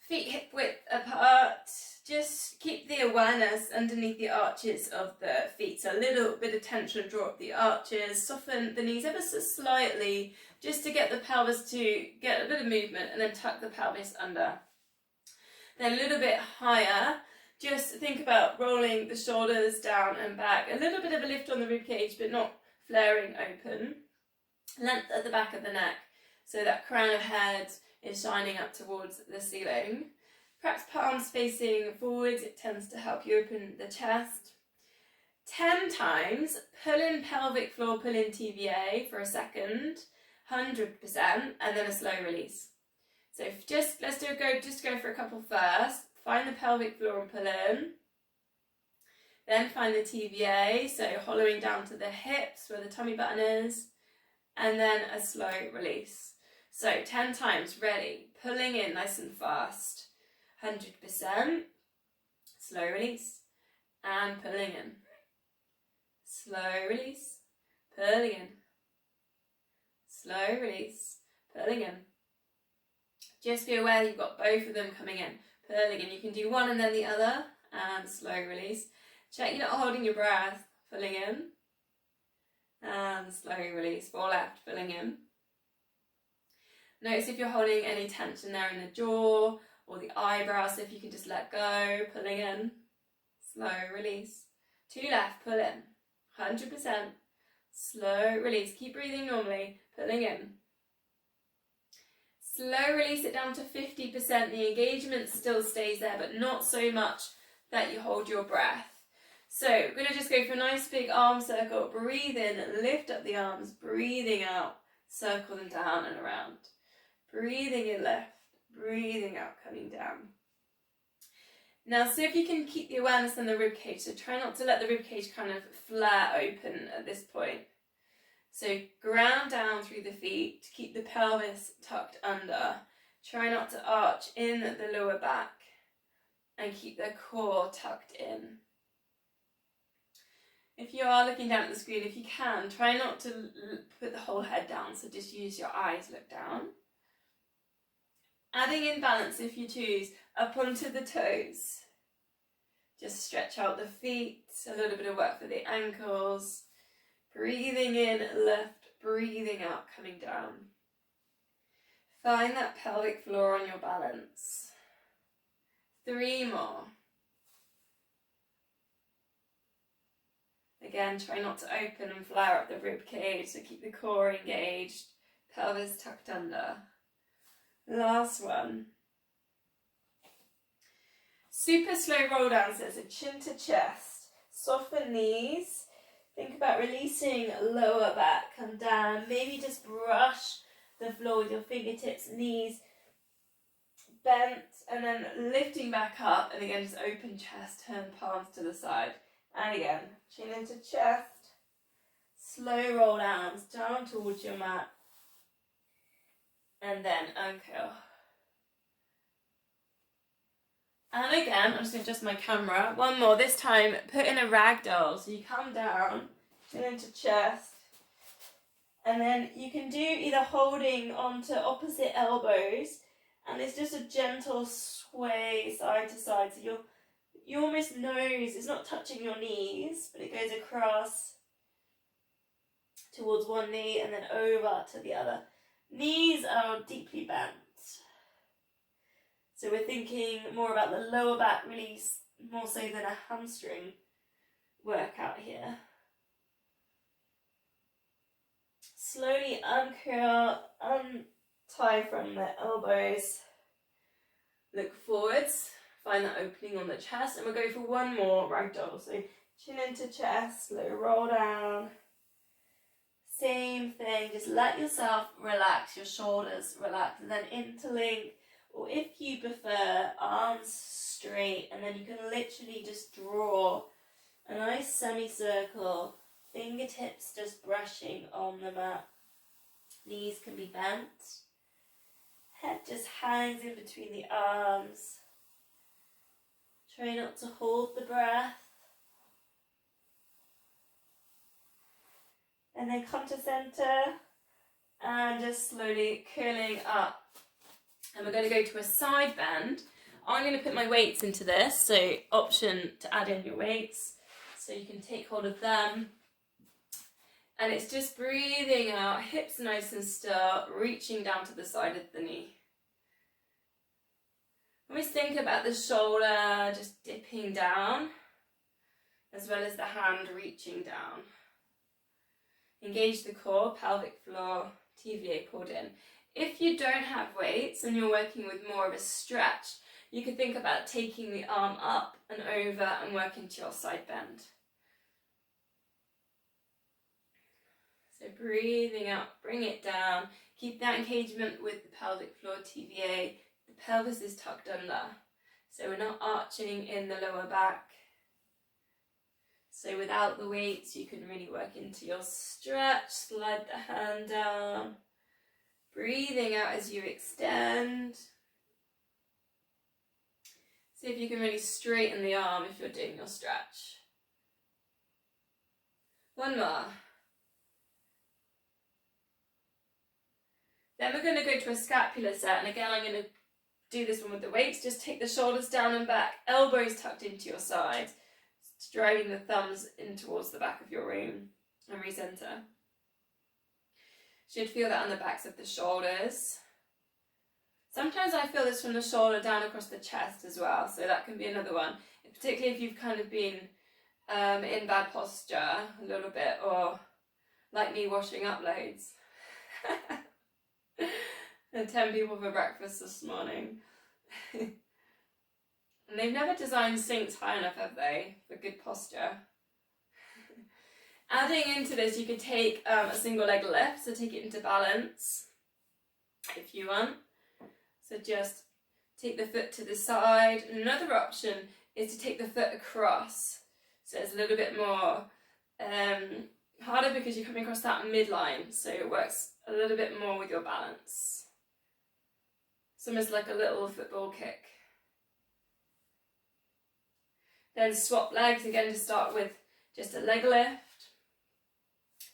Feet hip width apart. Just keep the awareness underneath the arches of the feet. So a little bit of tension, draw up the arches, soften the knees ever so slightly, just to get the pelvis to get a bit of movement, and then tuck the pelvis under. Then a little bit higher, just think about rolling the shoulders down and back. A little bit of a lift on the rib cage, but not flaring open. Length at the back of the neck, so that crown of head is shining up towards the ceiling. Perhaps palms facing forwards, it tends to help you open the chest. 10 times, pull in pelvic floor, pull in TVA for a second, 100%, and then a slow release. So just go for a couple first. Find the pelvic floor and pull in. Then find the TVA, so hollowing down to the hips where the tummy button is, and then a slow release. So 10 times, ready, pulling in nice and fast, 100%, slow release, and pulling in, slow release, pulling in, slow release, pulling in. Just be aware you've got both of them coming in, pulling in. You can do one and then the other, and slow release. Check you're not holding your breath, pulling in, and slow release, for left, pulling in. Notice if you're holding any tension there in the jaw or the eyebrows, so if you can just let go, pulling in, slow release. 2 left, pull in, 100%, slow release. Keep breathing normally, pulling in. Slow release it down to 50%. The engagement still stays there, but not so much that you hold your breath. So we're going to just go for a nice big arm circle. Breathe in, lift up the arms, breathing out, circle them down and around. Breathing in left, breathing out, coming down. Now see if you can keep the awareness in the ribcage. So try not to let the ribcage kind of flare open at this point. So ground down through the feet, keep the pelvis tucked under. Try not to arch in the lower back and keep the core tucked in. If you are looking down at the screen, if you can, try not to put the whole head down, so just use your eyes, look down. Adding in balance if you choose, up onto the toes. Just stretch out the feet, a little bit of work for the ankles. Breathing in, lift, breathing out, coming down. Find that pelvic floor on your balance. 3 more. Again, try not to open and flare up the rib cage, so keep the core engaged, pelvis tucked under. Last one. Super slow roll down, so it's a chin to chest. Soften knees. Think about releasing lower back, come down. Maybe just brush the floor with your fingertips, knees bent, and then lifting back up. And again, just open chest, turn palms to the side. And again, chin into chest. Slow roll arms down towards your mat. And then uncle. And again, I'm just going to adjust my camera. One more. This time, put in a ragdoll. So you come down, chin into chest. And then you can do either holding onto opposite elbows. And it's just a gentle sway side to side. So you almost nose, it's not touching your knees, but it goes across towards one knee and then over to the other. Knees are deeply bent. So we're thinking more about the lower back release, more so than a hamstring workout here. Slowly uncurl, untie from the elbows. Look forwards, find that opening on the chest, and we'll go for one more ragdoll. So chin into chest, slow roll down. Same thing, just let yourself relax, your shoulders relax, and then interlink. Or if you prefer, arms straight, and then you can literally just draw a nice semicircle, fingertips just brushing on the mat. Knees can be bent. Head just hangs in between the arms. Try not to hold the breath. And then come to center and just slowly curling up And we're going to go to a side bend. I'm going to put my weights into this, so option to add in your weights. So you can take hold of them. And it's just breathing out, hips nice and still, reaching down to the side of the knee. Always think about the shoulder just dipping down, as well as the hand reaching down. Engage the core, pelvic floor, TVA pulled in. If you don't have weights and you're working with more of a stretch, you could think about taking the arm up and over and working to your side bend. So breathing out, bring it down. Keep that engagement with the pelvic floor, TVA. The pelvis is tucked under, so we're not arching in the lower back. So without the weights, you can really work into your stretch. Slide the hand down. Breathing out as you extend. See if you can really straighten the arm if you're doing your stretch. One more. Then we're going to go to a scapular set, and again I'm going to do this one with the weights. Just take the shoulders down and back, elbows tucked into your sides, driving the thumbs in towards the back of your room, and recenter. Should feel that on the backs of the shoulders. Sometimes I feel this from the shoulder down across the chest as well, so that can be another one, particularly if you've kind of been in bad posture a little bit, or like me, washing up loads. And 10 people for breakfast this morning. And they've never designed sinks high enough, have they, for good posture? Adding into this, you could take a single leg lift, so take it into balance if you want. So just take the foot to the side. Another option is to take the foot across. So it's a little bit more harder because you're coming across that midline, so it works a little bit more with your balance. It's almost like a little football kick. Then swap legs again to start with just a leg lift.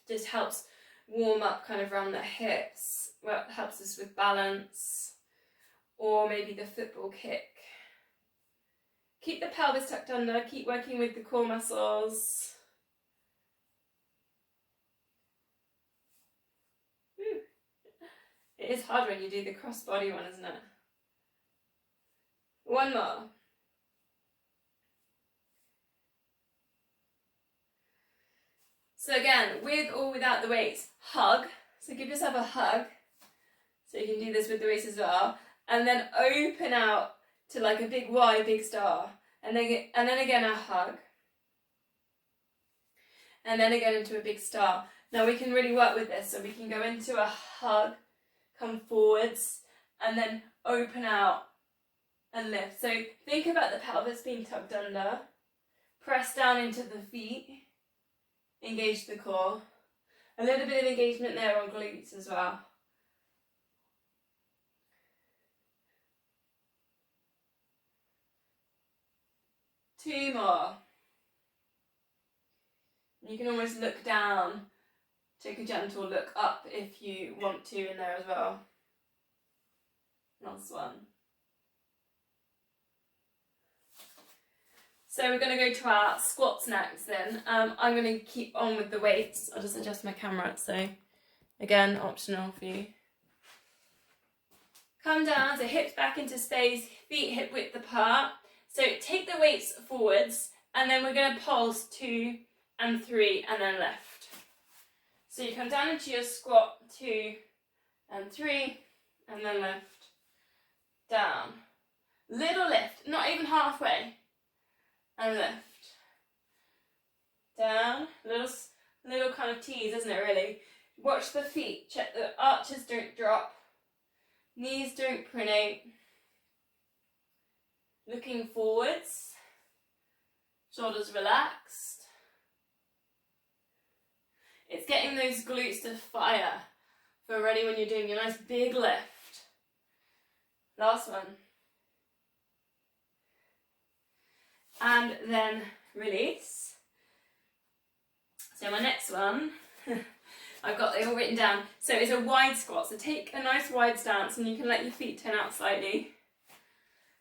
Just helps warm up kind of around the hips. Well, it helps us with balance. Or maybe the football kick. Keep the pelvis tucked under, keep working with the core muscles. It is hard when you do the crossbody one, isn't it? One more. So again, with or without the weights, hug. So give yourself a hug. So you can do this with the weights as well. And then open out to like a big Y, big star. And then again a hug. And then again into a big star. Now we can really work with this. So we can go into a hug, come forwards, and then open out and lift. So think about the pelvis being tucked under. Press down into the feet. Engage the core. A little bit of engagement there on glutes as well. Two more. You can almost look down, take a gentle look up if you want to in there as well. Last one. So we're going to go to our squats next then. I'm going to keep on with the weights. I'll just adjust my camera, so again, optional for you. Come down, so hips back into space, feet hip width apart. So take the weights forwards, and then we're going to pulse 2 and 3 and then lift. So you come down into your squat 2 and 3 and then lift. Down. Little lift, not even halfway. And lift. Down. Little kind of tease, isn't it really? Watch the feet. Check the arches don't drop. Knees don't pronate. Looking forwards. Shoulders relaxed. It's getting those glutes to fire for ready when you're doing your nice big lift. Last one. And then release. So my next one, I've got it all written down. So it's a wide squat. So take a nice wide stance and you can let your feet turn out slightly.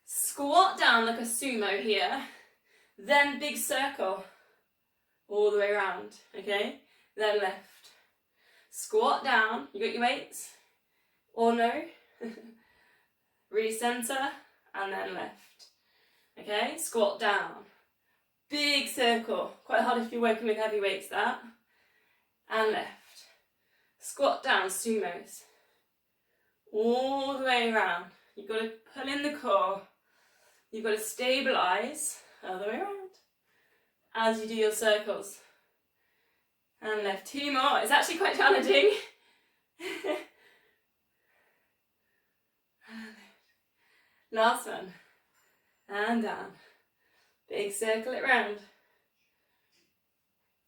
Squat down like a sumo here. Then big circle all the way around. Okay? Then lift. Squat down. You got your weights? Or no? Recenter and then lift. Okay? Squat down. Big circle. Quite hard if you're working with heavy weights, that. And lift. Squat down, sumos. All the way around. You've got to pull in the core. You've got to stabilise all the way around as you do your circles. And lift. 2 more. It's actually quite challenging. Last one. And down. Big circle it round.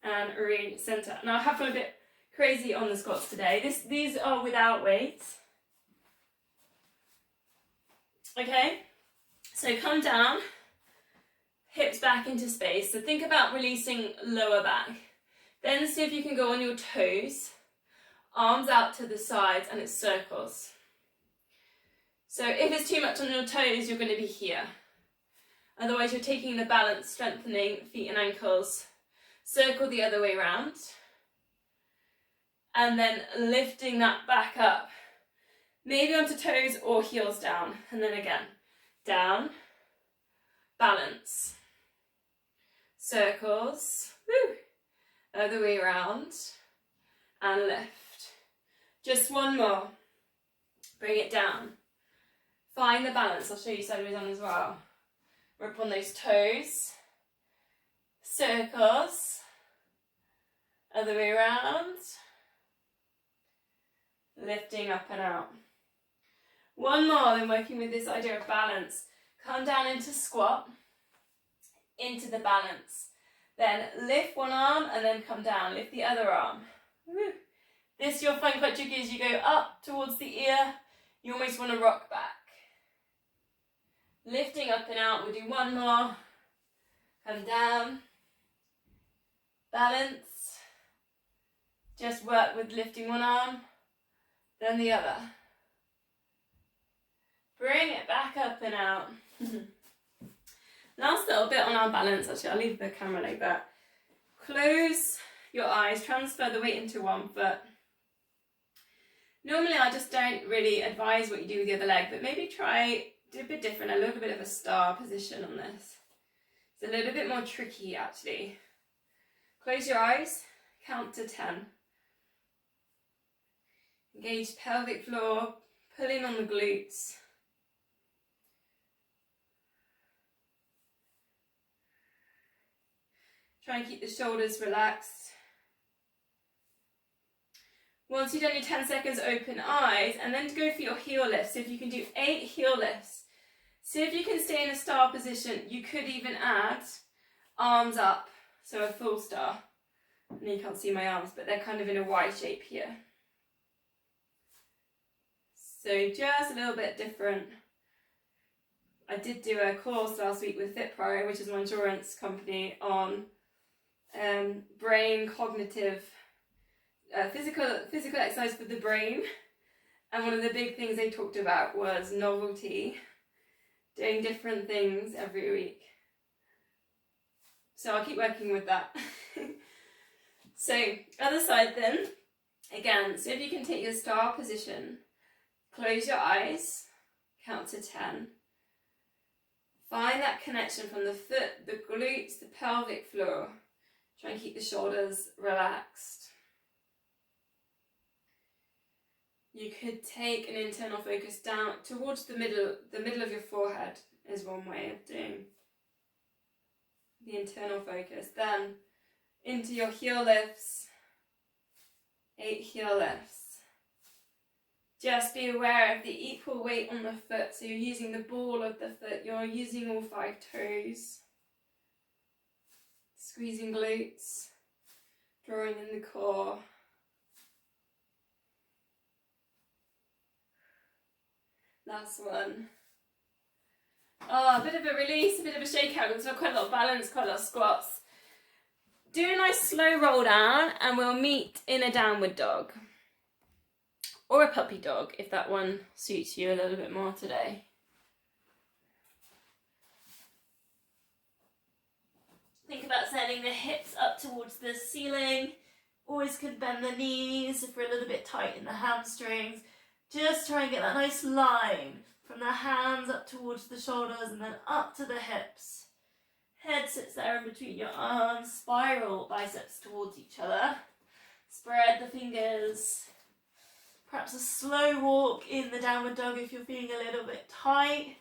And re-centre. Now I have gone a bit crazy on the squats today. These are without weights. Okay, so come down, hips back into space. So think about releasing lower back. Then see if you can go on your toes, arms out to the sides, and it's circles. So if it's too much on your toes, you're going to be here. Otherwise you're taking the balance, strengthening feet and ankles. Circle the other way around. And then lifting that back up. Maybe onto toes or heels down. And then again. Down. Balance. Circles. Woo. Other way around. And lift. Just one more. Bring it down. Find the balance. I'll show you sideways on as well. Rip on those toes. Circles. Other way around. Lifting up and out. One more, then working with this idea of balance. Come down into squat. Into the balance. Then lift one arm and then come down. Lift the other arm. Woo. This you'll find quite tricky as you go up towards the ear. You almost want to rock back. Lifting up and out. We'll do one more. Come down. Balance. Just work with lifting one arm, then the other. Bring it back up and out. Last little bit on our balance, actually, I'll leave the camera like that. Close your eyes, transfer the weight into one foot. Normally I just don't really advise what you do with the other leg, but maybe do a bit different, a little bit of a star position on this. It's a little bit more tricky actually. Close your eyes, count to 10. Engage pelvic floor, pull in on the glutes. Try and keep the shoulders relaxed. Once you've done your 10 seconds, open eyes, and then to go for your heel lifts. So if you can do 8 heel lifts, see if you can stay in a star position. You could even add arms up, so a full star. And you can't see my arms, but they're kind of in a Y shape here. So just a little bit different. I did do a course last week with FitPro, which is my insurance company, on brain cognitive, physical exercise for the brain. And one of the big things they talked about was novelty, doing different things every week. So I'll keep working with that. So other side then, again, so if you can take your star position, close your eyes, count to 10. Find that connection from the foot, the glutes, the pelvic floor. Try and keep the shoulders relaxed. You could take an internal focus down towards the middle of your forehead is one way of doing the internal focus. Then into your heel lifts, 8 heel lifts. Just be aware of the equal weight on the foot. So you're using the ball of the foot, you're using all 5 toes. Squeezing glutes, drawing in the core. Last one. Oh, a bit of a release, a bit of a shakeout because we've got quite a lot of balance, quite a lot of squats. do a nice slow roll down and we'll meet in a downward dog. Or a puppy dog, if that one suits you a little bit more today. Think about sending the hips up towards the ceiling. Always could bend the knees if we're a little bit tight in the hamstrings. Just try and get that nice line from the hands up towards the shoulders and then up to the hips. Head sits there in between your arms. Spiral biceps towards each other. Spread the fingers. Perhaps a slow walk in the downward dog if you're feeling a little bit tight.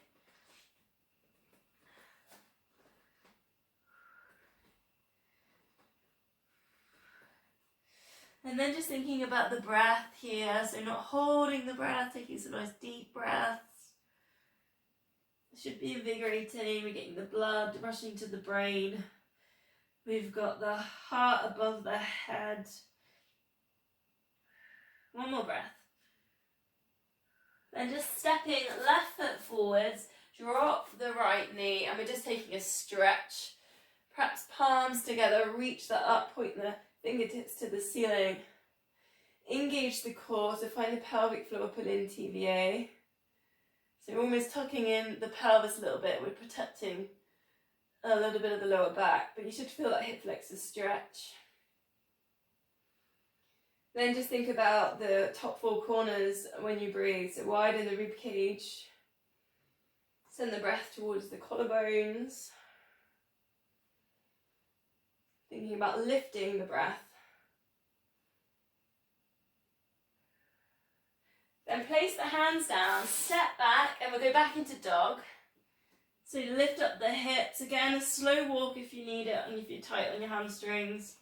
And then just thinking about the breath here, so not holding the breath, taking some nice deep breaths. It should be invigorating, we're getting the blood rushing to the brain. We've got the heart above the head. One more breath. Then just stepping left foot forwards, drop the right knee, and we're just taking a stretch. Perhaps palms together, reach that up, point the fingertips to the ceiling. Engage the core, so find the pelvic floor, pull in TVA. So we're almost tucking in the pelvis a little bit, we're protecting a little bit of the lower back, but you should feel that hip flexor stretch. Then just think about the top four corners when you breathe. So widen the rib cage. Send the breath towards the collarbones. Thinking about lifting the breath. Then place the hands down, step back, and we'll go back into dog. So lift up the hips. Again, a slow walk if you need it, and if you're tight on your hamstrings.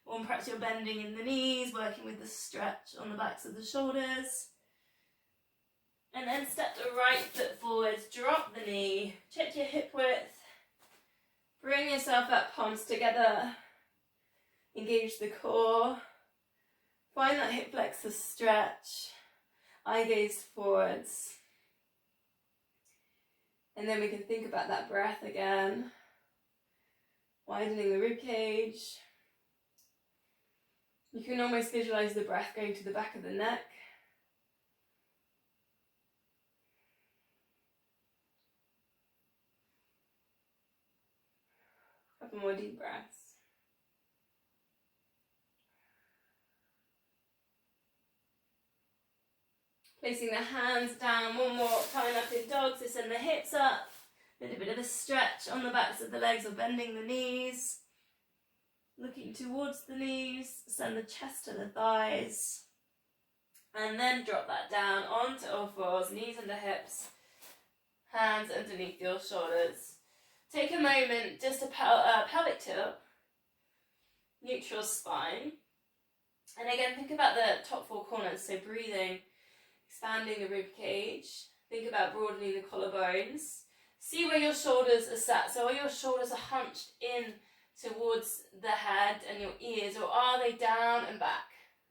Or perhaps you're bending in the knees, working with the stretch on the backs of the shoulders. And then step the right foot forwards, drop the knee, check your hip width. Bring yourself up, palms together. Engage the core. Find that hip flexor stretch. Eye gaze forwards. And then we can think about that breath again. Widening the rib cage. You can almost visualize the breath going to the back of the neck. A couple more deep breaths. Placing the hands down one more time up in dog, so send the hips up. A little bit of a stretch on the backs of the legs or bending the knees. Looking towards the knees, send the chest to the thighs. And then drop that down onto all fours, knees under hips, hands underneath your shoulders. Take a moment just to pelvic tilt, neutral spine. And again, think about the top four corners, so breathing, expanding the rib cage. Think about broadening the collarbones. See where your shoulders are sat. So are your shoulders are hunched in towards the head and your ears, or are they down and back?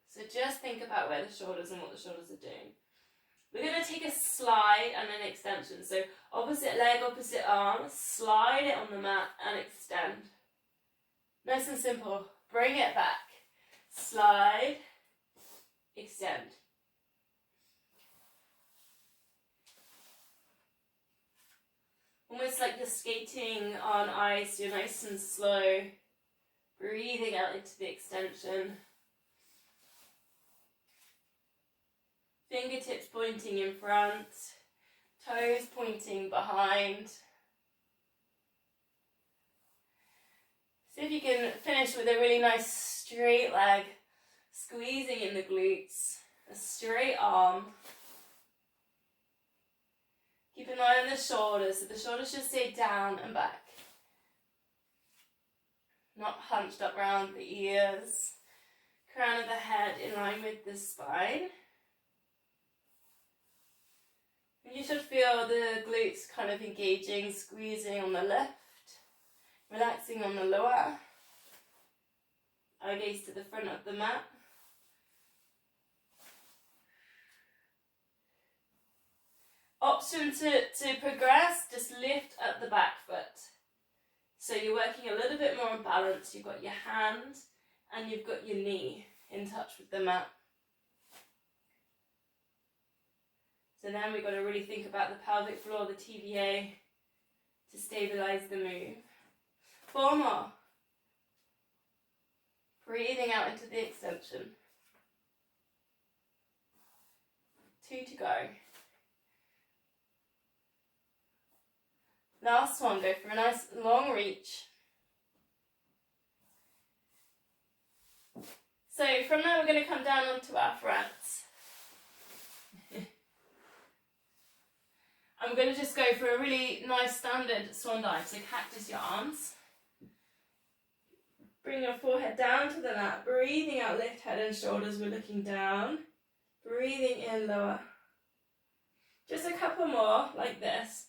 So just think about where the shoulders and what the shoulders are doing. We're going to take a slide and an extension. So opposite leg, opposite arm, slide it on the mat and extend. Nice and simple. Bring it back. Slide, extend. Almost like you're skating on ice, you're nice and slow. Breathing out into the extension. Fingertips pointing in front, toes pointing behind. See if you can finish with a really nice straight leg, squeezing in the glutes, a straight arm. Keep an eye on the shoulders, so the shoulders should stay down and back. Not hunched up round the ears. Crown of the head in line with the spine. And you should feel the glutes kind of engaging, squeezing on the left, relaxing on the lower. Eye gaze to the front of the mat. Option to progress, just lift up the back foot. So you're working a little bit more on balance. You've got your hand and you've got your knee in touch with the mat. So then we've got to really think about the pelvic floor, the TVA, to stabilize the move. 4 more. Breathing out into the extension. 2 to go. Last one, go for a nice long reach. So from there we're going to come down onto our front. I'm going to just go for a really nice standard swan dive. So cactus your arms. Bring your forehead down to the mat. Breathing out, lift head and shoulders. We're looking down. Breathing in, lower. Just a couple more like this.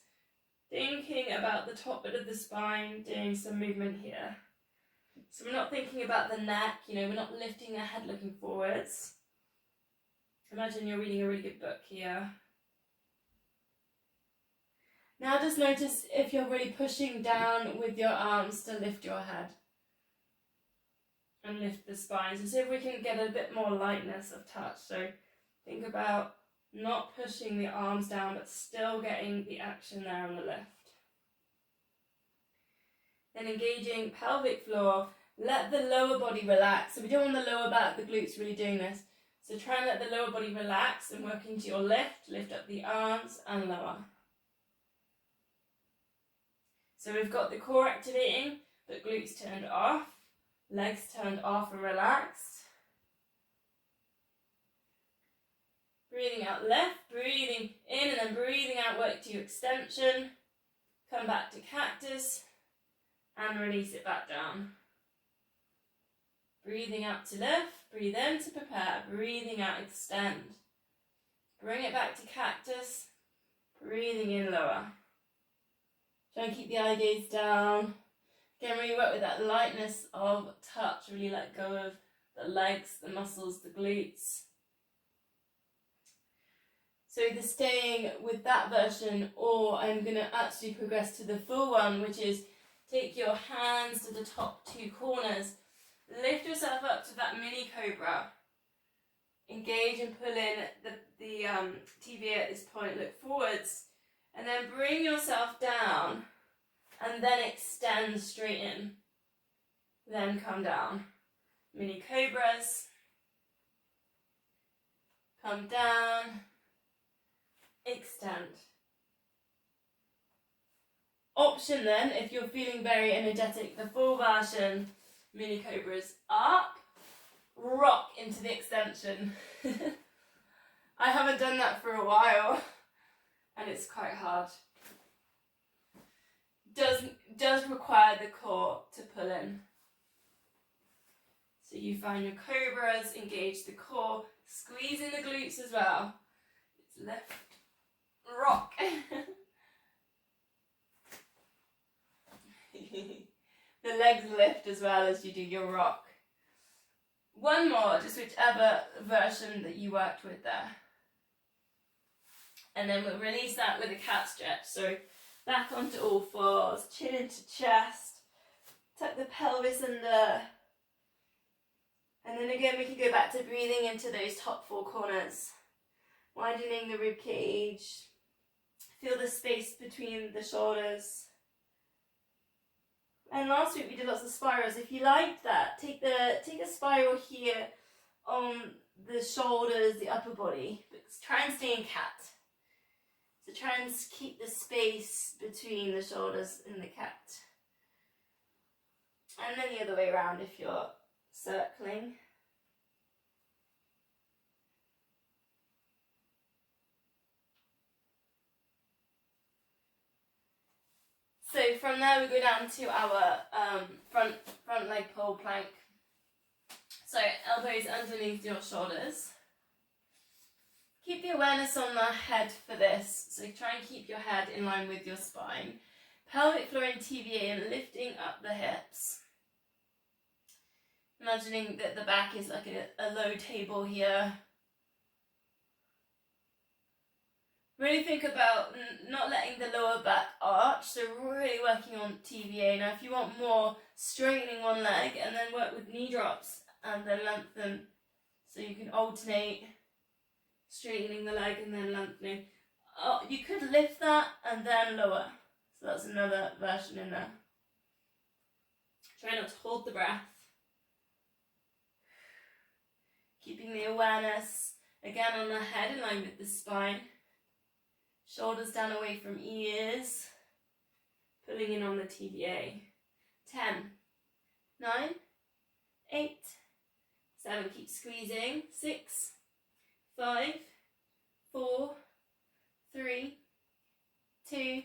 Thinking about the top bit of the spine, doing some movement here. So we're not thinking about the neck, we're not lifting the head looking forwards. Imagine you're reading a really good book here. Now just notice if you're really pushing down with your arms to lift your head. And lift the spine. So see if we can get a bit more lightness of touch. So think about not pushing the arms down, but still getting the action there on the lift. Then engaging pelvic floor. Let the lower body relax. So we don't want the lower back, the glutes really doing this. So try and let the lower body relax and work into your lift. Lift up the arms and lower. So we've got the core activating, but glutes turned off. Legs turned off and relaxed. Breathing out left, breathing in and then breathing out, work to your extension. Come back to cactus and release it back down. Breathing out to lift, breathe in to prepare, breathing out, extend. Bring it back to cactus, breathing in lower. Try and keep the eye gaze down. Again, really work with that lightness of touch, really let go of the legs, the muscles, the glutes. So either staying with that version, or I'm going to actually progress to the full one, which is take your hands to the top 2 corners. Lift yourself up to that mini cobra. Engage and pull in the TVA at this point. Look forwards. And then bring yourself down. And then extend straight in. Then come down. Mini cobras. Come down. Extend. Option then, if you're feeling very energetic, the full version, mini cobras up, rock into the extension. I haven't done that for a while and it's quite hard. Does require the core to pull in. So you find your cobras, engage the core, squeeze in the glutes as well. It's lift, rock. The legs lift as well as you do your rock. One more, just whichever version that you worked with there. And then we'll release that with a cat stretch. So back onto all fours, chin into chest, tuck the pelvis under. And then again we can go back to breathing into those top 4 corners. Widening the rib cage. Feel the space between the shoulders. And last week we did lots of spirals. If you liked that, take a spiral here on the shoulders, the upper body. But try and stay in cat. So try and keep the space between the shoulders and the cat. And then the other way around if you're circling. So from there we go down to our front leg pole plank. So elbows underneath your shoulders. Keep the awareness on the head for this. So try and keep your head in line with your spine. Pelvic floor in TVA and lifting up the hips. Imagining that the back is like a low table here. Really think about not letting the lower lower back arch, so really working on TVA. Now if you want more, straightening one leg and then work with knee drops and then lengthen, so you can alternate straightening the leg and then lengthening. You could lift that and then lower, so that's another version in there. Try not to hold the breath. Keeping the awareness again on the head in line with the spine. Shoulders down away from ears. Pulling in on the TVA. 10, 9, 8, 7. Keep squeezing. 6, 5, 4, 3, 2,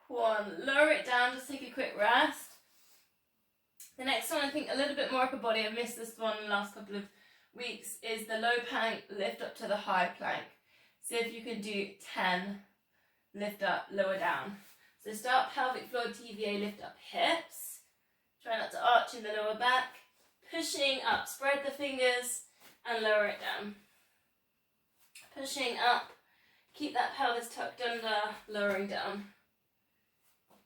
1. Lower it down. Just take a quick rest. The next one, I think a little bit more upper body. I've missed this one in the last couple of weeks, is the low plank lift up to the high plank. See if you can do 10 lift up, lower down. So start pelvic floor TVA, lift up hips. Try not to arch in the lower back. Pushing up, spread the fingers and lower it down. Pushing up, keep that pelvis tucked under, lowering down.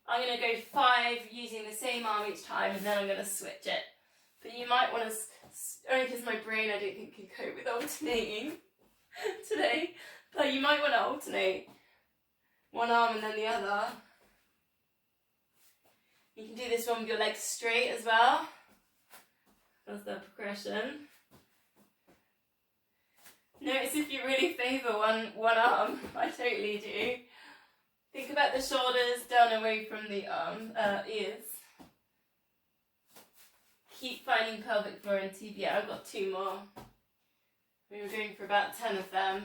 I'm going to go 5 using the same arm each time, and then I'm going to switch it. But you might want to, only because my brain I don't think can cope with alternating today, but you might want to alternate one arm and then the other. You can do this one with your legs straight as well. That's the progression. Notice if you really favour one arm. I totally do. Think about the shoulders down away from the ears. Keep finding pelvic floor and TVA. I've got 2 more. We were going for about 10 of them.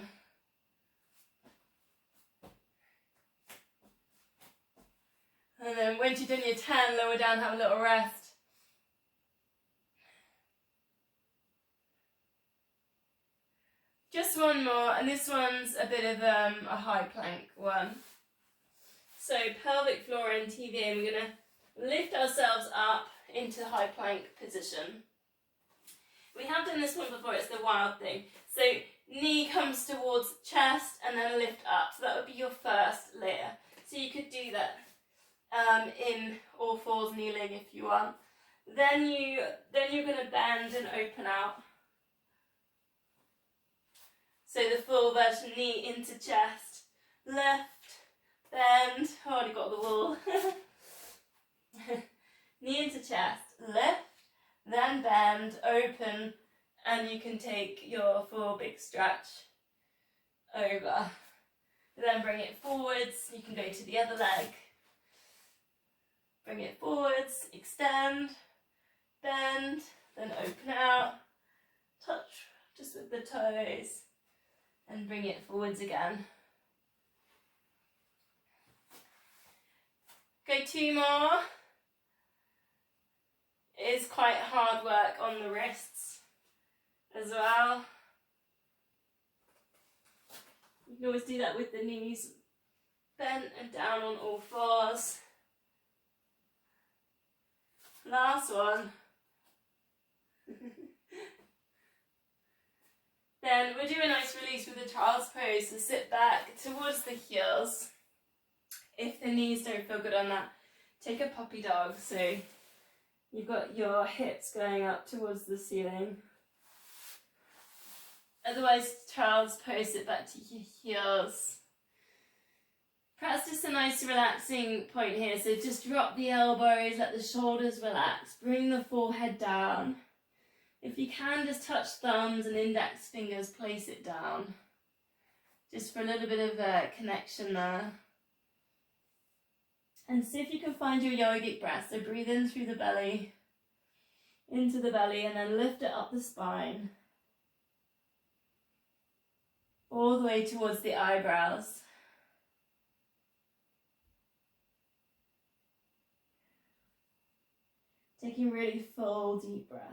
And then once you've done your 10, lower down, have a little rest. Just one more, and this one's a bit of a high plank one. So pelvic floor and TVA, and we're going to lift ourselves up into high plank position. We have done this one before, it's the wild thing. So knee comes towards chest and then lift up. So that would be your first layer. So you could do that in all fours kneeling if you want. Then you're going to bend and open out. So the full version, knee into chest, lift, bend. Oh, I already got the wall. Knee into chest, lift, then bend, open, and you can take your full big stretch over. Then bring it forwards, you can go to the other leg. Bring it forwards, extend, bend, then open out, touch just with the toes, and bring it forwards again. Go 2 more. It is quite hard work on the wrists as well. You can always do that with the knees bent and down on all fours. Last one. Then we'll do a nice release with the child's pose. So sit back towards the heels. If the knees don't feel good on that, take a puppy dog. So you've got your hips going up towards the ceiling. Otherwise, child's pose, sit back to your heels. Perhaps just a nice relaxing point here. So just drop the elbows, let the shoulders relax. Bring the forehead down. If you can, just touch thumbs and index fingers, place it down. Just for a little bit of a connection there. And see if you can find your yogic breath. So breathe in through the belly, into the belly, and then lift it up the spine. All the way towards the eyebrows. Taking really full, deep breaths.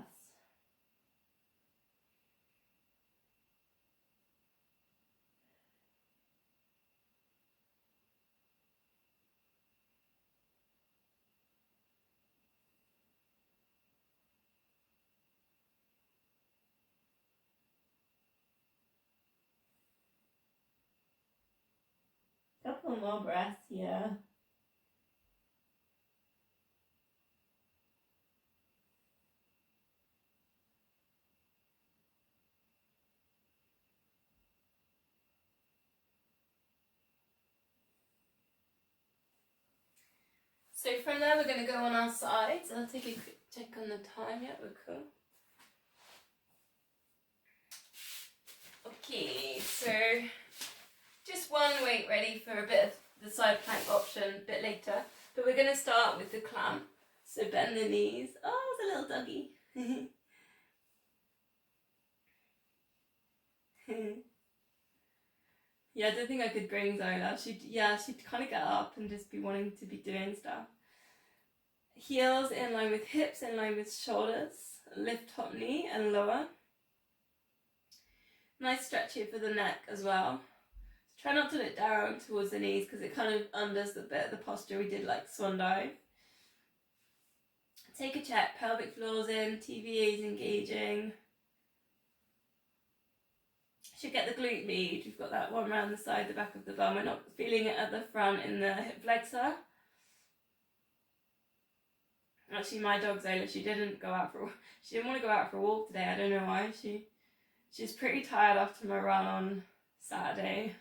Couple couple more breaths here. So from there we're going to go on our sides. I'll take a quick check on the time. Yeah, we're cool. Okay, so just one weight ready for a bit of the side plank option a bit later. But we're going to start with the clamp. So bend the knees. Oh, it's a little doggy. Yeah, I don't think I could bring Zola. She'd kind of get up and just be wanting to be doing stuff. Heels in line with hips, in line with shoulders. Lift top knee and lower. Nice stretch here for the neck as well. Try not to look down towards the knees because it kind of undoes the bit of the posture we did like swan dive. Take a check, pelvic floors in, TVAs engaging. Should get the glute med. We've got that one around the side, the back of the bum. We're not feeling it at the front in the hip flexor. Actually, my dog Zola, she didn't want to go out for a walk today. I don't know why. She's pretty tired after my run on Saturday,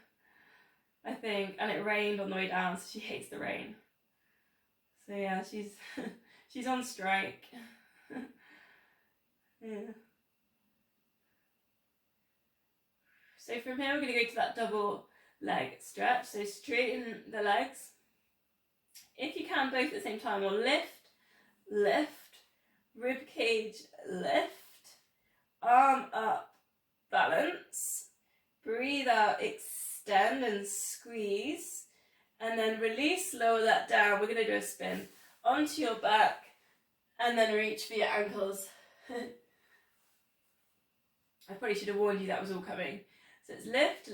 I think, and it rained on the way down, so she hates the rain. So yeah, she's on strike. Yeah. So from here we're going to go to that double leg stretch. So straighten the legs. If you can, both at the same time, or lift, rib cage, lift, arm up, balance, breathe out, extend and squeeze, and then release, lower that down. We're going to do a spin onto your back and then reach for your ankles. I probably should have warned you that was all coming. So it's lift,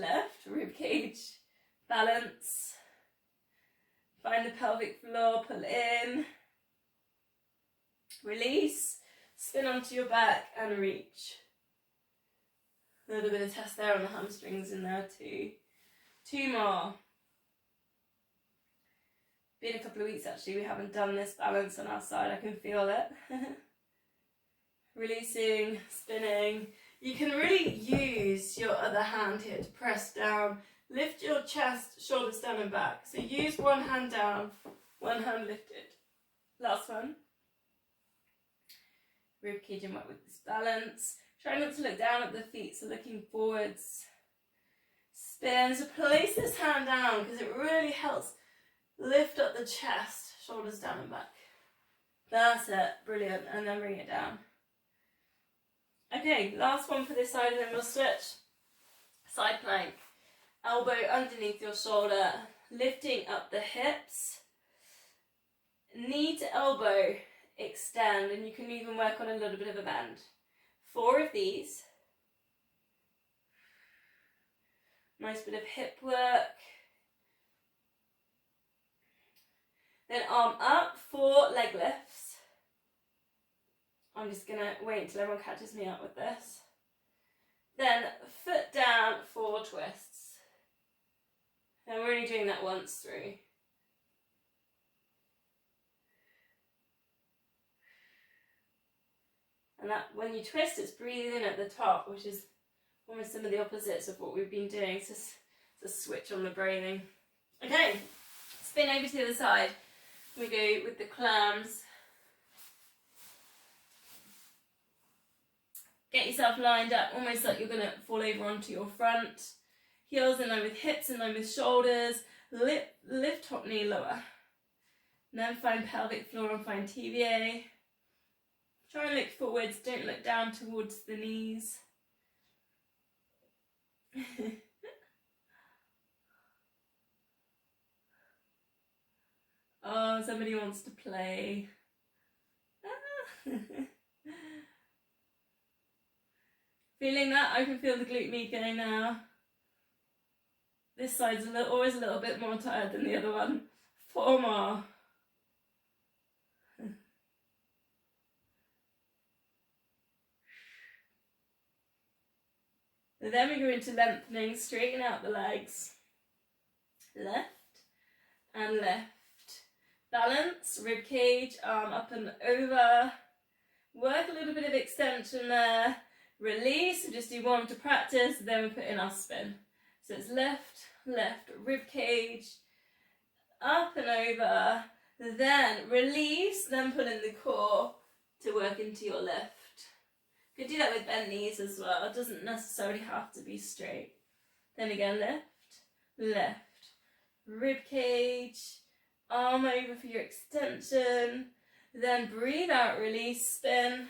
rib cage, balance, find the pelvic floor, pull in, release, spin onto your back and reach. A little bit of test there on the hamstrings in there too. 2 more. Been a couple of weeks actually, we haven't done this balance on our side, I can feel it. Releasing, spinning. You can really use your other hand here to press down. Lift your chest, shoulders down and back. So use one hand down, one hand lifted. Last one. Rib cage and work with this balance. Try not to look down at the feet, so looking forwards. Spin. So place this hand down because it really helps lift up the chest, shoulders down and back. That's it. Brilliant. And then bring it down. Okay, last one for this side and then we'll switch. Side plank. Elbow underneath your shoulder, lifting up the hips. Knee to elbow, extend, and you can even work on a little bit of a bend. 4 of these. Nice bit of hip work. Then arm up, 4 leg lifts. I'm just going to wait until everyone catches me up with this. Then foot down, 4 twists. And we're only doing that once through. And that when you twist, it's breathing in at the top, which is almost some of the opposites of what we've been doing. So it's a switch on the breathing. Okay, spin over to the other side. We go with the clams. Get yourself lined up, almost like you're going to fall over onto your front. Heels in line with hips, in line with shoulders. Lift top knee lower. And then find pelvic floor and find TVA. Try and look forwards, don't look down towards the knees. Oh, somebody wants to play. Feeling that? I can feel the glute med going now. This side's always a little bit more tired than the other one. 4 more. And then we go into lengthening, straighten out the legs. Left, and lift. Balance, rib cage, arm up and over. Work a little bit of extension there. Release, just do one to practice, then we put in our spin. So it's lift, lift, rib cage, up and over, then release, then pull in the core to work into your lift. You could do that with bent knees as well, it doesn't necessarily have to be straight. Then again, lift, lift, rib cage, arm over for your extension, then breathe out, release, spin,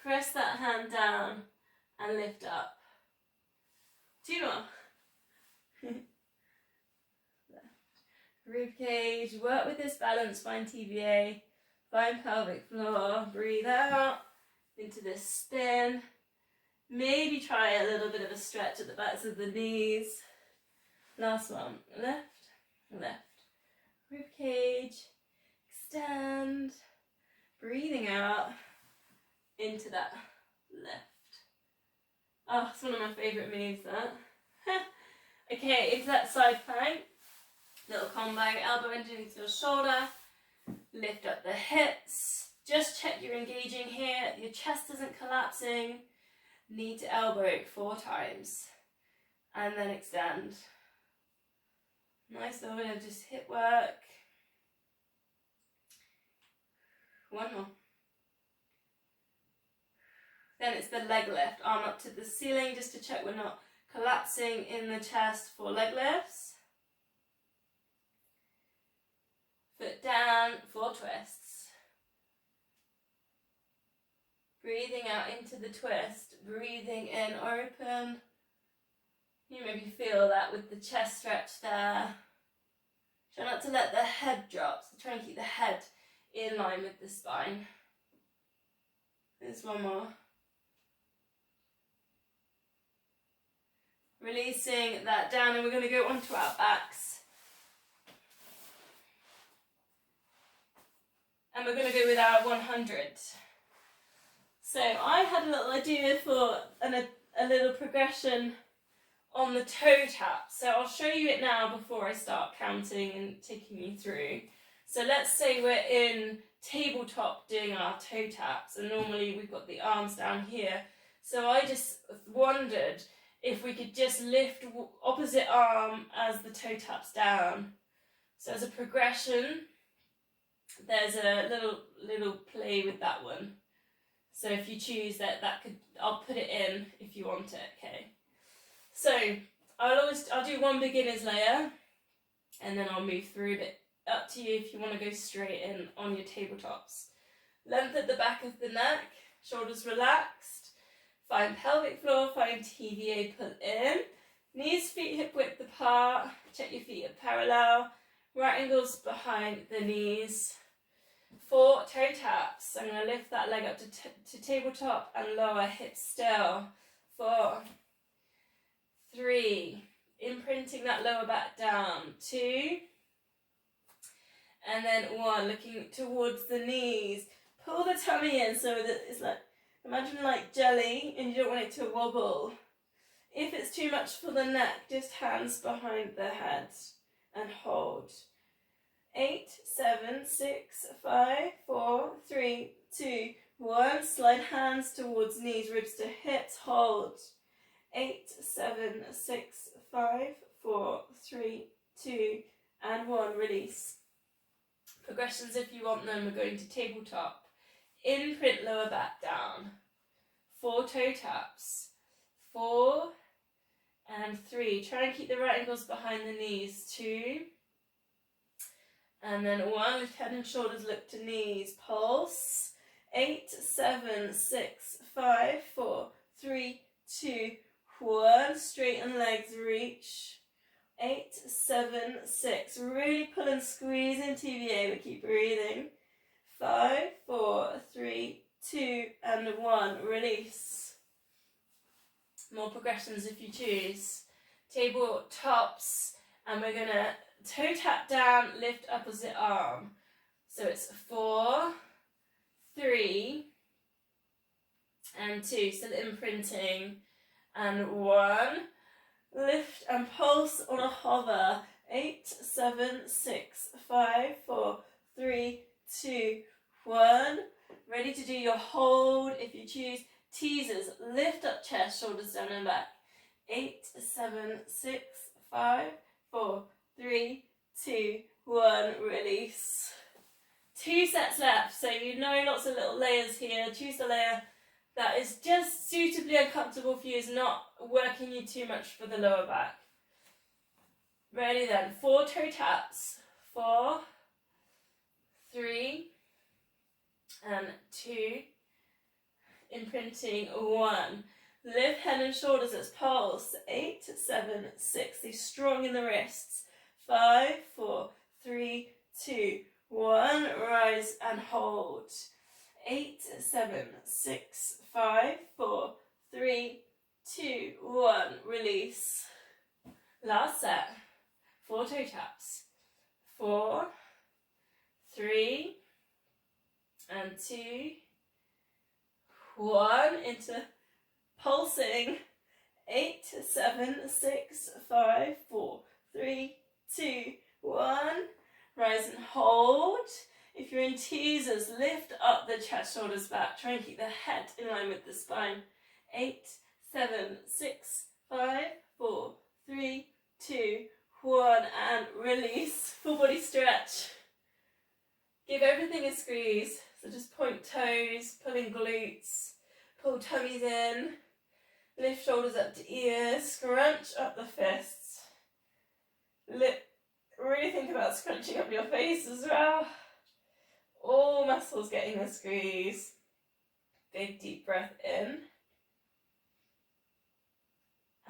press that hand down and lift up. 2 more. Rib cage, work with this balance, find TVA, find pelvic floor, breathe out into this spin. Maybe try a little bit of a stretch at the backs of the knees. Last one, left, left. Rib cage, extend, breathing out into that left. Oh, it's one of my favourite moves, that. Okay, into that side plank. Little combo, elbow underneath your shoulder, lift up the hips. Just check you're engaging here, your chest isn't collapsing. Knee to elbow 4 times. And then extend. Nice little bit of just hip work. 1 more. Then it's the leg lift, arm up to the ceiling just to check we're not collapsing in the chest for leg lifts. Foot down, 4 twists. Breathing out into the twist, breathing in, open. You maybe feel that with the chest stretch there. Try not to let the head drop, so try and keep the head in line with the spine. There's 1 more. Releasing that down, and we're going to go onto our backs. And we're going to go with our 100. So I had a little idea for a little progression on the toe tap. So I'll show you it now before I start counting and taking you through. So let's say we're in tabletop doing our toe taps, and normally we've got the arms down here. So I just wondered if we could just lift opposite arm as the toe taps down. So as a progression, there's a little play with that one. So if you choose that could, I'll put it in if you want it, okay? So I'll do 1 beginner's layer, and then I'll move through it. Up to you if you want to go straight in on your tabletops. Length at the back of the neck, shoulders relaxed. Find pelvic floor, find TVA, pull in. Knees, feet hip width apart. Check your feet are parallel. Right angles behind the knees. 4 toe taps. I'm going to lift that leg up to tabletop and lower hips still. 4, 3, imprinting that lower back down. 2, and then 1, looking towards the knees. Pull the tummy in so that it's like, imagine like jelly, and you don't want it to wobble. If it's too much for the neck, just hands behind the head and hold. 8, 7, 6, 5, 4, 3, 2, 1. Slide hands towards knees, ribs to hips, hold. 8, 7, 6, 5, 4, 3, 2, and 1. Release. Progressions if you want them. We're going to tabletop. Imprint lower back down. 4 toe taps. 4 and 3. Try and keep the right ankles behind the knees. 2. And then 1, lift head and shoulders, look to knees, pulse. 8, 7, 6, 5, 4, 3, 2, 1. Straighten legs, reach. 8, 7, 6. Really pull and squeeze in TVA, but keep breathing. 5, 4, 3, 2, and 1. Release. More progressions if you choose. Tabletops, and we're going to toe tap down, lift opposite arm. So it's 4, 3, and 2. Still imprinting. And 1. Lift and pulse on a hover. 8, 7, 6, 5, 4, 3, 2, 1. Ready to do your hold. If you choose teasers, lift up chest, shoulders down and back. 8, 7, 6, 5, 4, 3, 2, 1. Release. 2 sets left. So you know lots of little layers here. Choose the layer that is just suitably uncomfortable for you, is not working you too much for the lower back. Ready then. 4 toe taps. 4, 3, and 2. Imprinting 1. Lift head and shoulders as pulse. 8, 7, 6. Be strong in the wrists. 5, 4, 3, 2, 1. Rise and hold. 8, 7, 6, 5, 4, 3, 2, 1. Release. Last set. 4 toe taps. 4, 3, and 2, 1. Into pulsing. 8, 7, 6, 5, 4, 3, 2, 1. Rise and hold. If you're in teasers, lift up the chest, shoulders back. Try and keep the head in line with the spine. 8, 7, 6, 5, 4, 3, 2, 1. And release. Full body stretch. Give everything a squeeze. So just point toes, pulling glutes, pull tummies in, lift shoulders up to ears, scrunch up the fists. Really think about scrunching up your face as well. All muscles getting a squeeze. Big deep breath in.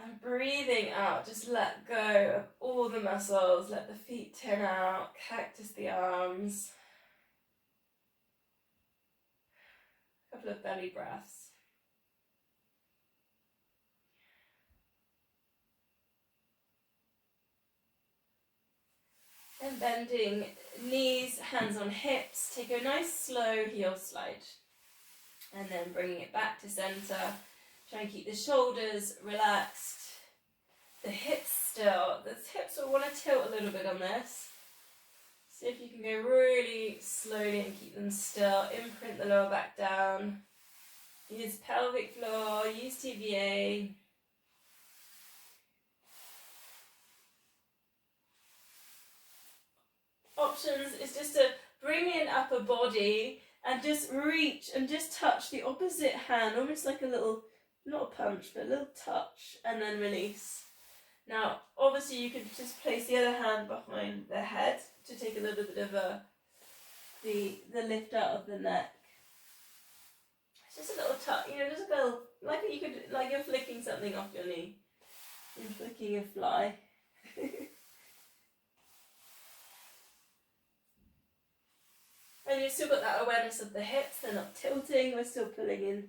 And breathing out, just let go of all the muscles. Let the feet turn out, cactus the arms. A couple of belly breaths. And bending knees, hands on hips. Take a nice slow heel slide. And then bringing it back to center. Try and keep the shoulders relaxed. The hips still. The hips will want to tilt a little bit on this. See if you can go really slowly and keep them still. Imprint the lower back down. Use pelvic floor. Use TVA. Options is just to bring in upper body and just reach and just touch the opposite hand, almost like a little, not a punch, but a little touch, and then release. Now, obviously you could just place the other hand behind the head to take a little bit of the lift out of the neck. It's just a little touch, just a little, like you're flicking something off your knee. You're flicking a fly. And you've still got that awareness of the hips, they're not tilting, we're still pulling in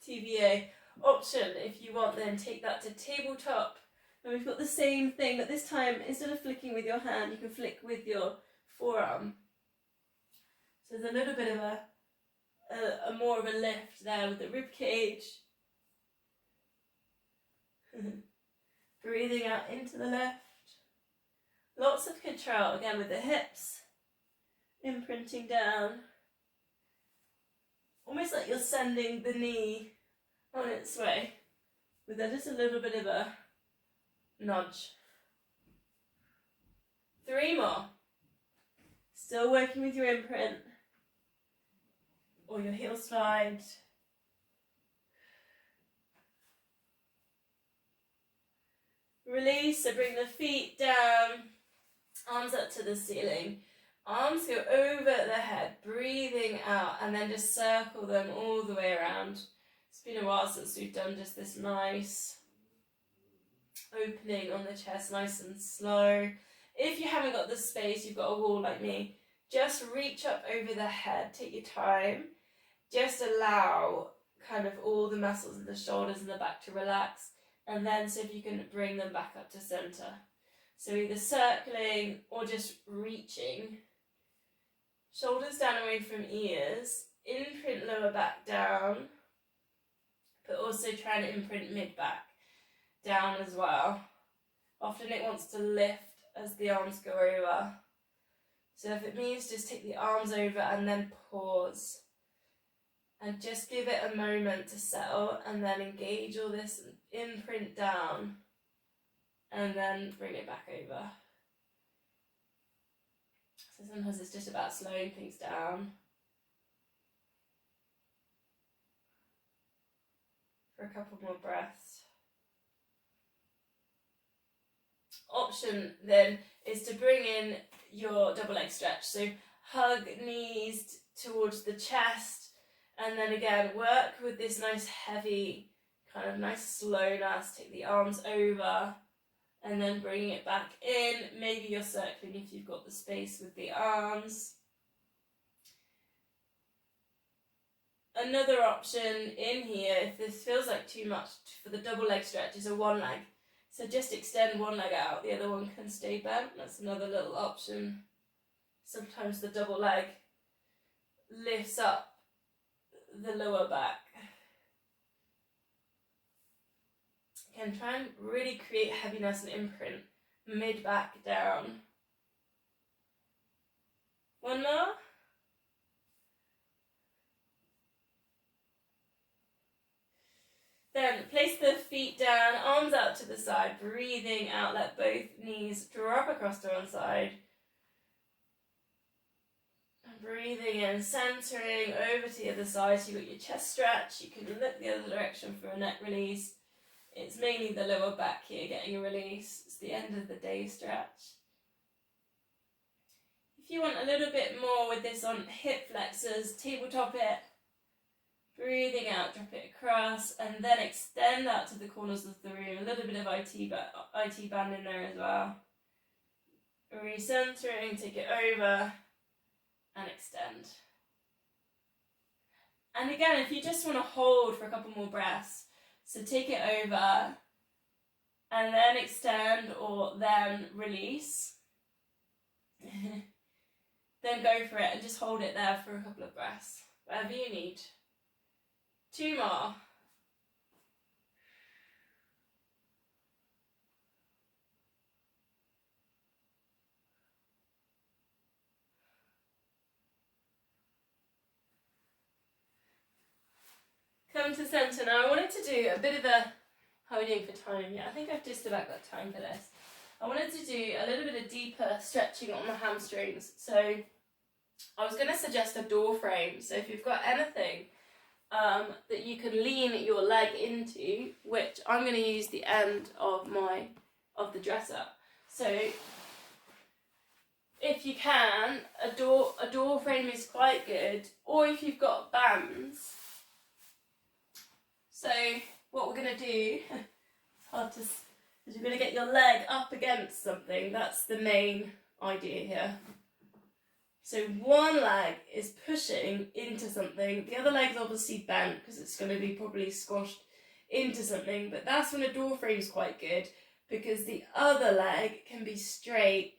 TVA. Option, if you want, then take that to tabletop. And we've got the same thing, but this time, instead of flicking with your hand, you can flick with your forearm. So there's a little bit of a more of a lift there with the rib cage. Breathing out into the left. Lots of control, again with the hips. Imprinting down. Almost like you're sending the knee on its way. With just a little bit of a nudge. 3 more. Still working with your imprint. Or your heel slide. Release, so bring the feet down. Arms up to the ceiling. Arms go over the head, breathing out, and then just circle them all the way around. It's been a while since we've done just this nice opening on the chest, nice and slow. If you haven't got the space, you've got a wall like me, just reach up over the head, take your time. Just allow kind of all the muscles in the shoulders and the back to relax, and then see if you can bring them back up to center. So either circling or just reaching. Shoulders down away from ears, imprint lower back down, but also try to imprint mid back down as well. Often it wants to lift as the arms go over. So if it means just take the arms over and then pause. And just give it a moment to settle and then engage all this imprint down. And then bring it back over. So sometimes it's just about slowing things down. For a couple more breaths. Option then is to bring in your double leg stretch. So hug knees towards the chest, and then again work with this nice heavy, kind of nice slowness. Take the arms over and then bring it back in. Maybe you're circling if you've got the space with the arms. Another option in here, if this feels like too much for the double leg stretch, is a one leg. So just extend one leg out, the other one can stay bent. That's another little option. Sometimes the double leg lifts up the lower back. Again, try and really create heaviness and imprint mid-back down. One more. Then place the feet down, arms out to the side, breathing out, let both knees drop across to one side. And breathing in, centering over to the other side, so you've got your chest stretch, you can look the other direction for a neck release. It's mainly the lower back here getting a release. It's the end of the day stretch. If you want a little bit more with this on hip flexors, tabletop it. Breathing out, drop it across, and then extend out to the corners of the room. A little bit of IT band in there as well. Recentering, take it over, and extend. And again, if you just want to hold for a couple more breaths, so take it over, and then extend, or then release. Then go for it, and just hold it there for a couple of breaths, whatever you need. 2 more. Come to centre now. I wanted to do a bit of a, how are we doing for time? Yeah, I think I've just about got time for this. I wanted to do a little bit of deeper stretching on the hamstrings. So I was going to suggest a door frame. So if you've got anything that you can lean your leg into, which I'm going to use the end of the dresser. So if you can, a door frame is quite good, or if you've got bands. So what we're going to do, it's hard to, is you're going to get your leg up against something. That's the main idea here. So one leg is pushing into something, the other leg's obviously bent because it's going to be probably squashed into something, but that's when a door frame's quite good because the other leg can be straight.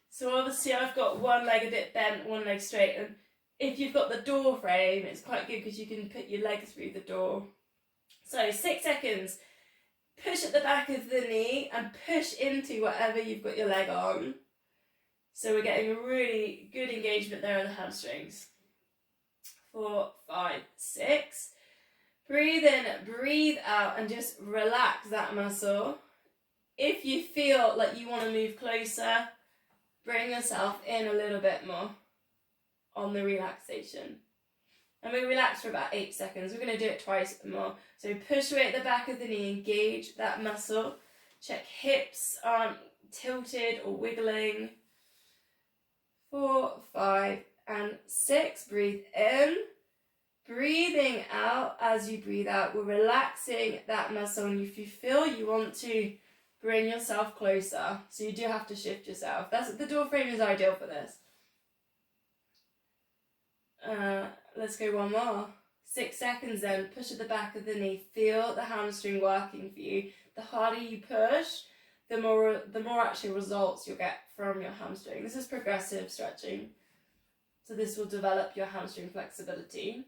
So obviously I've got one leg a bit bent, one leg straight, and if you've got the door frame, it's quite good because you can put your leg through the door. So 6 seconds, push at the back of the knee and push into whatever you've got your leg on. So we're getting a really good engagement there in the hamstrings. 4, 5, 6. Breathe in, breathe out, and just relax that muscle. If you feel like you want to move closer, bring yourself in a little bit more on the relaxation. And we relax for about 8 seconds. We're going to do it twice more. So push away at the back of the knee, engage that muscle. Check hips aren't tilted or wiggling. 4, 5, and 6. Breathe in. Breathing out as you breathe out. We're relaxing that muscle, and if you feel you want to bring yourself closer, so you do have to shift yourself. The door frame is ideal for this. Let's go one more. 6 seconds then. Push at the back of the knee. Feel the hamstring working for you. The harder you push, the more actual results you'll get from your hamstring. This is progressive stretching. So this will develop your hamstring flexibility.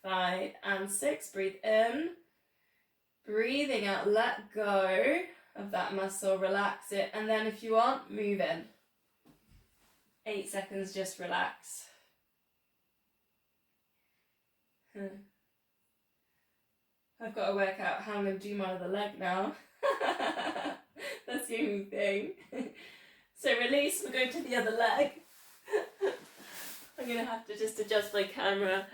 5 and 6. Breathe in. Breathing out. Let go. of that muscle, relax it, and then if you aren't moving, 8 seconds, just relax. I've got to work out how I'm going to do my other leg now. That's the only thing. So release, we'll go to the other leg. I'm going to have to just adjust my camera.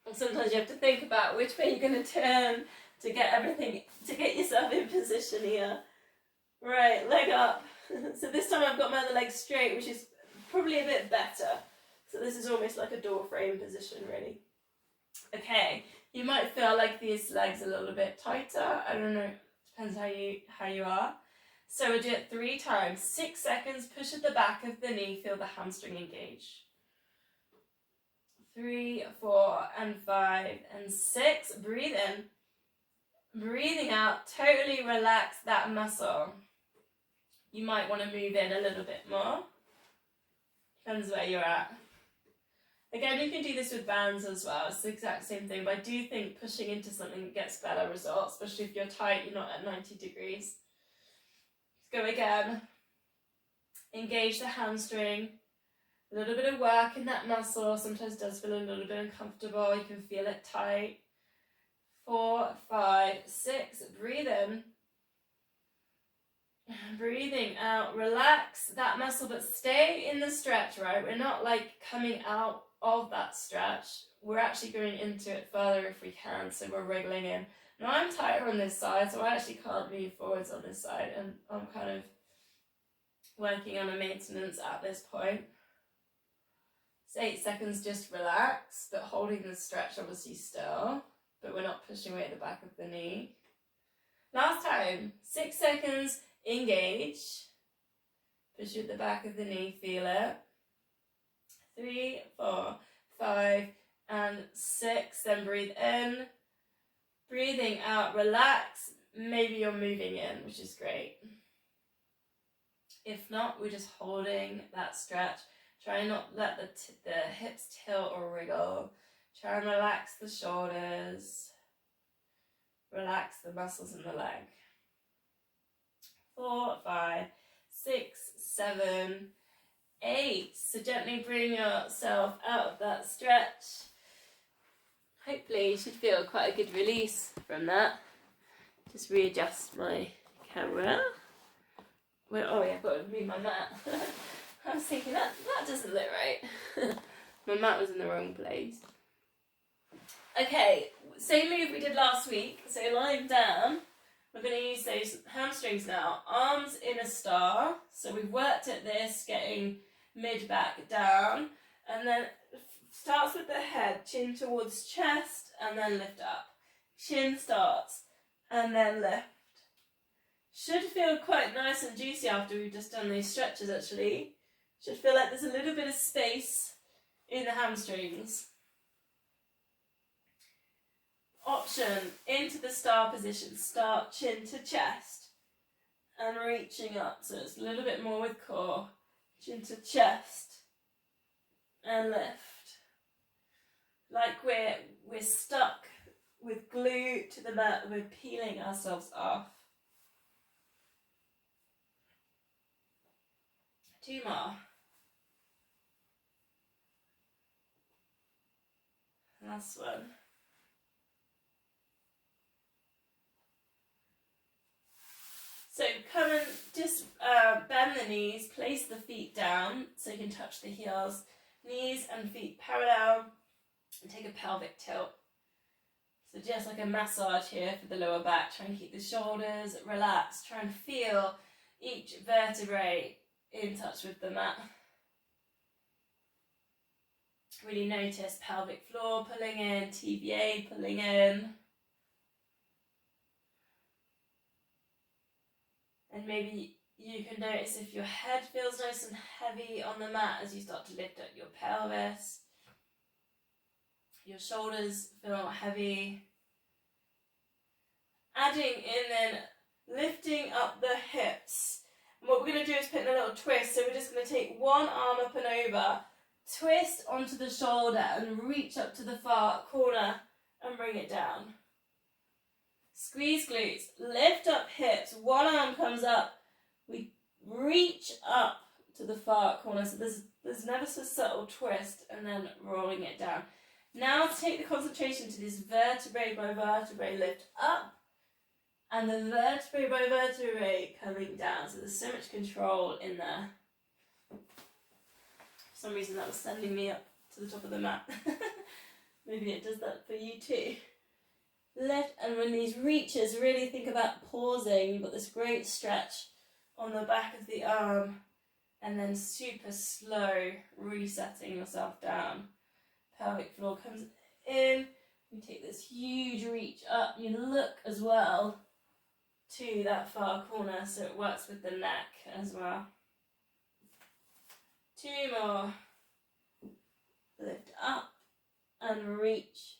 And sometimes you have to think about which way you're going to turn to get everything, to get yourself in position here. Right, leg up. So this time I've got my other leg straight, which is probably a bit better. So this is almost like a door frame position, really. Okay, you might feel like these legs a little bit tighter. I don't know, depends how you are. So we'll do it 3 times. 6 seconds, push at the back of the knee, feel the hamstring engage. 3, 4, and 5, and 6. Breathe in. Breathing out, totally relax that muscle. You might want to move in a little bit more. Depends where you're at. Again, you can do this with bands as well. It's the exact same thing, but I do think pushing into something gets better results, especially if you're tight, you're not at 90 degrees. Let's go again. Engage the hamstring. A little bit of work in that muscle. Sometimes it does feel a little bit uncomfortable. You can feel it tight. 4, 5, 6. Breathe in. Breathing out. Relax that muscle, but stay in the stretch, right? We're not like coming out of that stretch. We're actually going into it further if we can, so we're wriggling in. Now I'm tighter on this side, so I actually can't move forwards on this side, and I'm kind of working on a maintenance at this point. It's 8 seconds, just relax, but holding the stretch obviously still, but we're not pushing away at the back of the knee. Last time, 6 seconds, engage, push at the back of the knee, feel it. 3, 4, 5, and 6, then breathe in. Breathing out, relax. Maybe you're moving in, which is great. If not, we're just holding that stretch. Try and not let the hips tilt or wriggle. Try and relax the shoulders. Relax the muscles in the leg. 4, 5, 6, 7, 8. So gently bring yourself out of that stretch. Hopefully you should feel quite a good release from that. Just readjust my camera. Well, oh yeah, I've got to move my mat. I was thinking that doesn't look right. My mat was in the wrong place. Okay, same move we did last week. So lying down, we're going to use those hamstrings now. Arms in a star. So we've worked at this, getting mid-back down. And then starts with the head, chin towards chest, and then lift up. Chin starts, and then lift. Should feel quite nice and juicy after we've just done these stretches actually. Should feel like there's a little bit of space in the hamstrings. Option, into the star position. Start chin to chest and reaching up. So it's a little bit more with core. Chin to chest and lift. Like we're stuck with glue to the mat, we're peeling ourselves off. 2 more. Last one. So come and just bend the knees, place the feet down so you can touch the heels. Knees and feet parallel, and take a pelvic tilt. So just like a massage here for the lower back. Try and keep the shoulders relaxed. Try and feel each vertebrae in touch with the mat. Really notice pelvic floor pulling in, TVA pulling in. And maybe you can notice if your head feels nice and heavy on the mat as you start to lift up your pelvis. Your shoulders feel heavy. Adding in then lifting up the hips. And what we're going to do is put in a little twist. So we're just going to take one arm up and over, twist onto the shoulder and reach up to the far corner and bring it down. Squeeze glutes, lift up hips, one arm comes up, we reach up to the far corner, so there's never so subtle twist, and then rolling it down. Now take the concentration to this vertebrae by vertebrae lift up, and the vertebrae by vertebrae coming down, so there's so much control in there. For some reason that was sending me up to the top of the mat. Maybe it does that for you too. Lift, and when these reaches, really think about pausing. You've got this great stretch on the back of the arm, and then super slow resetting yourself down. Pelvic floor comes in, you take this huge reach up, you look as well to that far corner so it works with the neck as well. 2 more. Lift up and reach.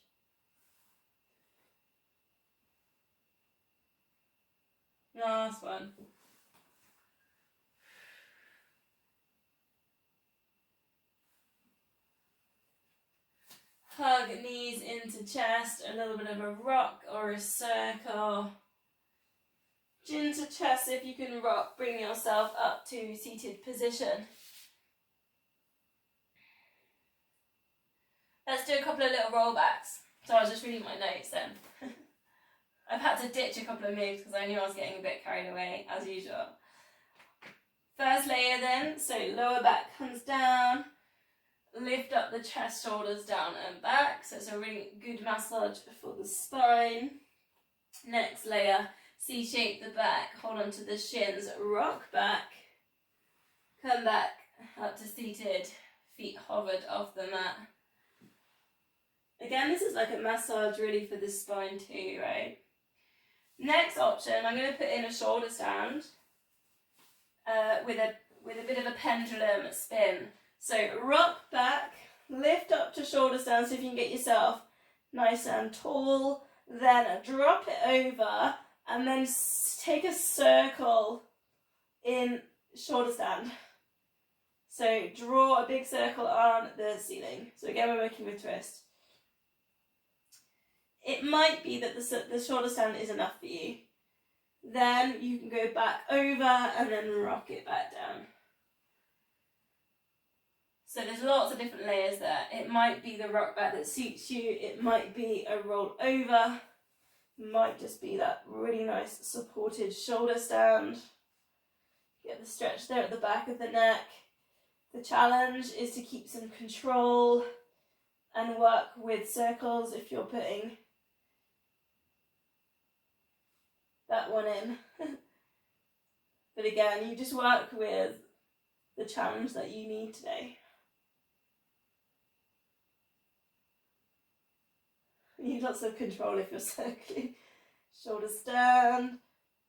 Last one. Hug knees into chest, a little bit of a rock or a circle. Chin to chest, if you can rock, bring yourself up to seated position. Let's do a couple of little rollbacks. So I was just reading my notes then. I've had to ditch a couple of moves because I knew I was getting a bit carried away, as usual. First layer then, so lower back comes down, lift up the chest, shoulders down and back, so it's a really good massage for the spine. Next layer, C-shape the back, hold on to the shins, rock back, come back up to seated, feet hovered off the mat. Again, this is like a massage really for the spine too, right? Next option, I'm going to put in a shoulder stand with a bit of a pendulum spin. So rock back, lift up to shoulder stand so if you can get yourself nice and tall, then drop it over and then take a circle in shoulder stand. So draw a big circle on the ceiling. So again, we're working with twist. It might be that the shoulder stand is enough for you. Then you can go back over and then rock it back down. So there's lots of different layers there. It might be the rock back that suits you. It might be a roll over. It might just be that really nice supported shoulder stand. Get the stretch there at the back of the neck. The challenge is to keep some control and work with circles if you're putting that one in. But again, you just work with the challenge that you need today. You need lots of control if you're circling. Shoulder stand,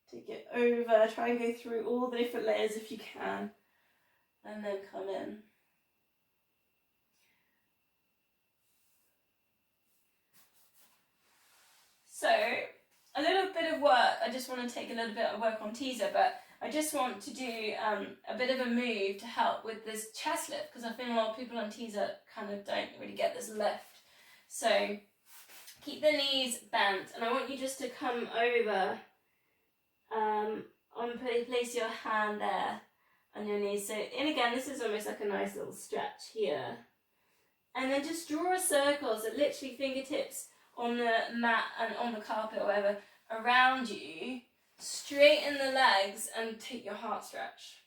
take it over, try and go through all the different layers if you can, and then come in. So, a little bit of work, I just want to take a little bit of work on teaser, but I just want to do a bit of a move to help with this chest lift, because I think a lot of people on teaser kind of don't really get this lift. So keep the knees bent, and I want you just to come over, place your hand there on your knees. So, and again, this is almost like a nice little stretch here. And then just draw a circle, so literally fingertips on the mat and on the carpet or whatever around you. Straighten the legs and take your heart stretch.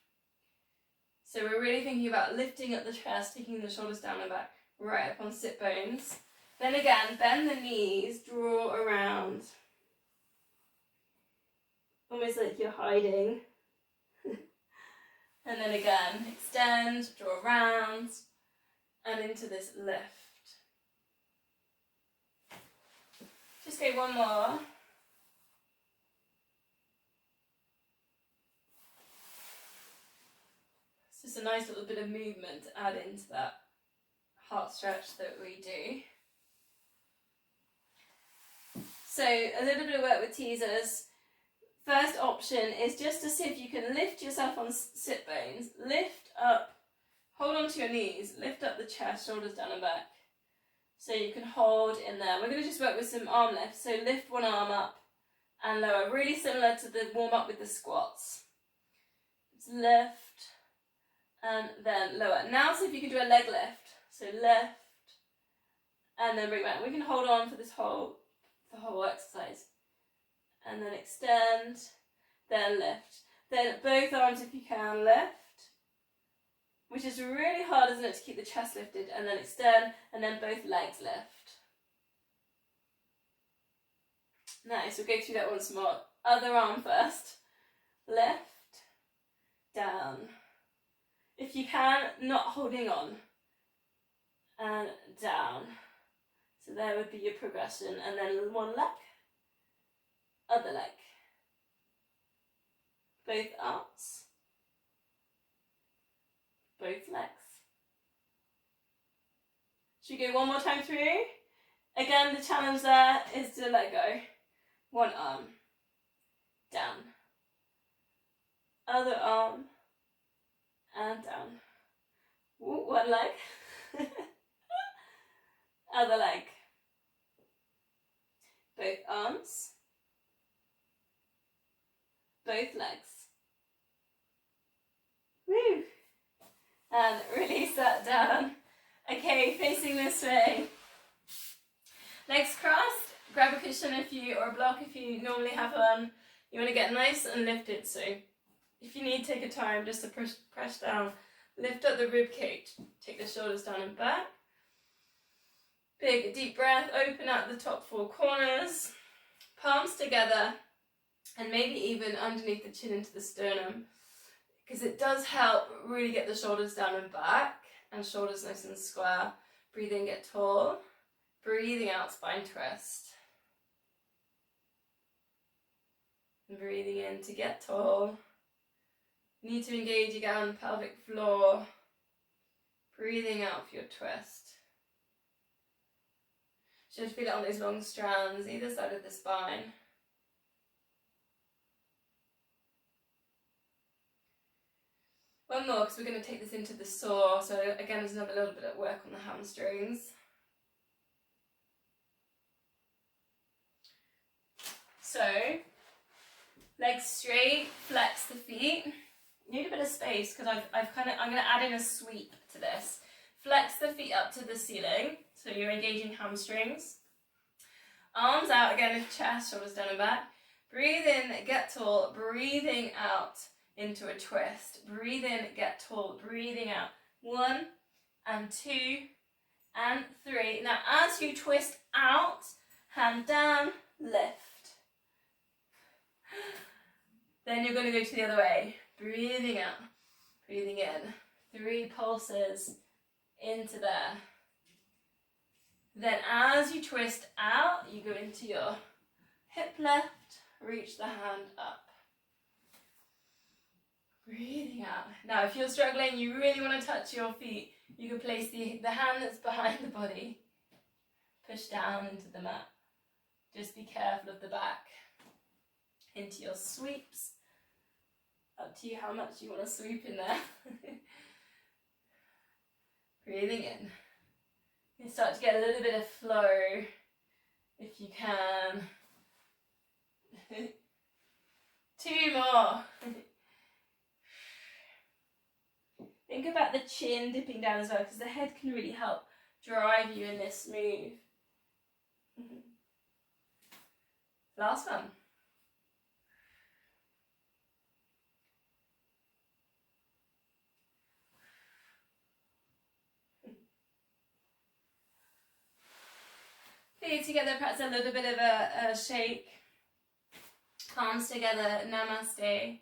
So we're really thinking about lifting up the chest, taking the shoulders down and back, right up on sit bones. Then again, bend the knees, draw around. Almost like you're hiding. And then again, extend, draw around, and into this lift. Just go one more. It's just a nice little bit of movement to add into that heart stretch that we do. So a little bit of work with teasers. First option is just to see if you can lift yourself on sit bones. Lift up, hold on to your knees, lift up the chest, shoulders down and back. So you can hold in there. We're going to just work with some arm lifts. So lift one arm up and lower, really similar to the warm-up with the squats. It's lift and then lower. Now see if you can do a leg lift. So lift and then bring back. We can hold on for the whole exercise. And then extend, then lift. Then both arms if you can, lift. Which is really hard, isn't it, to keep the chest lifted, and then extend, and then both legs lift. Nice, we'll go through that once more. Other arm first. Lift, down. If you can, not holding on. And down. So there would be your progression. And then one leg, other leg. Both arms. Both legs. Should we go one more time through? Again, the challenge there is to let go. One arm, down. Other arm, and down. Ooh, one leg. Other leg. Both arms. Both legs. Woo! And release that down. Okay, facing this way. Legs crossed. Grab a cushion or a block if you normally have one. You want to get nice and lifted, so if you need, take a time just to press down. Lift up the rib cage. Take the shoulders down and back. Big deep breath. Open out the top four corners. Palms together. And maybe even underneath the chin into the sternum. Because it does help really get the shoulders down and back. And shoulders nice and square. Breathe in, get tall. Breathing out, spine twist. And breathing in to get tall. You need to engage again, pelvic floor. Breathing out for your twist. Should feel it on those long strands, either side of the spine. One more, because we're going to take this into the saw. So again, there's another little bit of work on the hamstrings. So, legs straight, flex the feet. Need a bit of space because I'm going to add in a sweep to this. Flex the feet up to the ceiling, so you're engaging hamstrings. Arms out again, lift chest, shoulders down and back. Breathe in, get tall. Breathing out into a twist. Breathe in, get tall. Breathing out. 1 and 2 and 3. Now, as you twist out, hand down, lift. Then you're going to go to the other way. Breathing out, breathing in. 3 pulses into there. Then as you twist out, you go into your hip left, reach the hand up. Breathing out. Now if you're struggling, you really want to touch your feet, you can place the hand that's behind the body. Push down into the mat. Just be careful of the back. Into your sweeps. Up to you how much you want to sweep in there. Breathing in. You start to get a little bit of flow if you can. 2 more. Think about the chin dipping down as well, because the head can really help drive you in this move. Last one. Feet together, perhaps a little bit of a shake. Palms together, namaste.